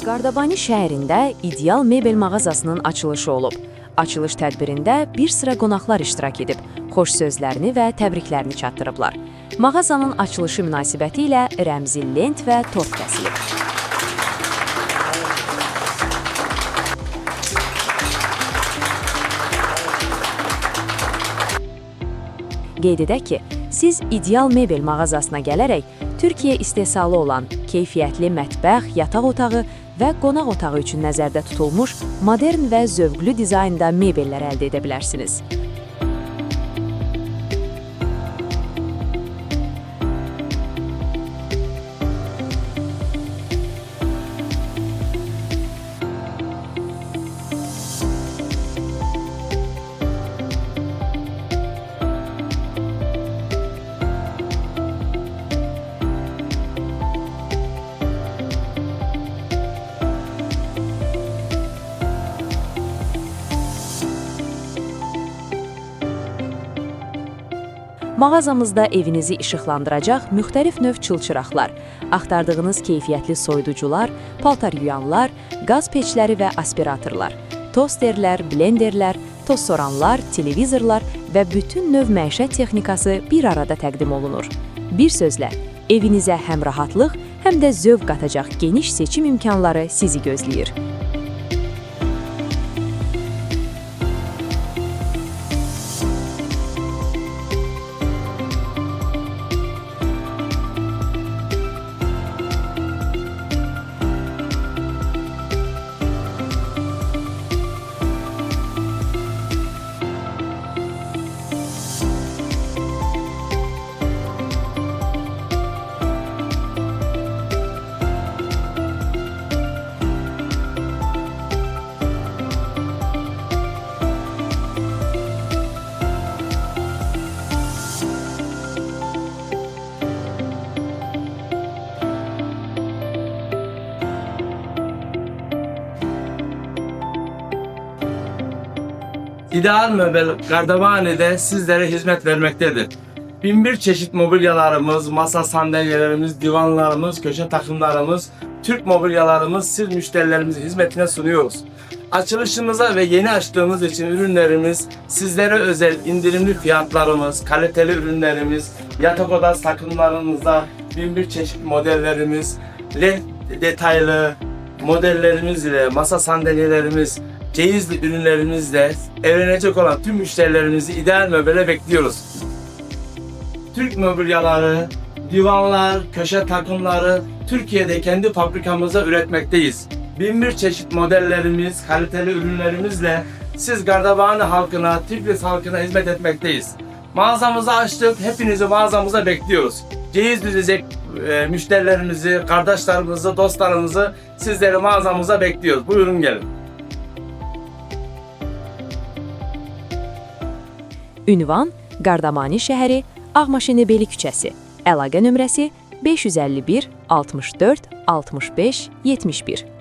Qardabani şəhərində ideal mebel mağazasının açılışı olub. Açılış tədbirində bir sıra qonaqlar iştirak edib, xoş sözlərini və təbriklərini çatdırıblar. Mağazanın açılışı münasibəti ilə rəmzi lent və tort kəsilib. Qeyd edək ki, siz ideal mebel mağazasına gələrək Türkiyə istehsalı olan keyfiyyətli mətbəx, yataq otağı və qonaq otağı üçün nəzərdə tutulmuş modern və zövqlü dizaynda mebellər əldə edə bilərsiniz. Mağazamızda evinizi işıqlandıracaq müxtəlif növ çılçıraqlar, axtardığınız keyfiyyətli soyuducular, paltar yuyanlar, qaz peçləri və aspiratorlar, tosterlər, blenderlər, toz soranlar, televizorlar və bütün növ məişət texnikası bir arada təqdim olunur. Bir sözlə, evinizə həm rahatlıq, həm də zövq qatacaq geniş seçim imkanları sizi gözləyir. İdeal Möbel Qardabani'de sizlere hizmet vermektedir. Binbir çeşit mobilyalarımız, masa sandalyelerimiz, divanlarımız, köşe takımlarımız, Türk mobilyalarımız siz müşterilerimizin hizmetine sunuyoruz. Açılışımıza ve yeni açtığımız için ürünlerimiz, sizlere özel indirimli fiyatlarımız, kaliteli ürünlerimiz, yatak odası takımlarımızda binbir çeşit modellerimiz, LED detaylı modellerimiz ile masa sandalyelerimiz, ceyizli ürünlerimizle evlenecek olan tüm müşterilerimizi ideal möbele bekliyoruz. Türk mobilyaları, divanlar, köşe takımları Türkiye'de kendi fabrikamızda üretmekteyiz. Binbir çeşit modellerimiz, kaliteli ürünlerimizle siz Qardabani halkına, Tiflis halkına hizmet etmekteyiz. Mağazamızı açtık, hepinizi mağazamıza bekliyoruz. Ceyiz düzecek müşterilerimizi, kardeşlerimizi, dostlarımızı sizleri mağazamıza bekliyoruz. Buyurun gelin. Ünvan Qardamani şəhəri, Ağmaşenebeli küçəsi. Əlaqə nömrəsi 551 64 65 71.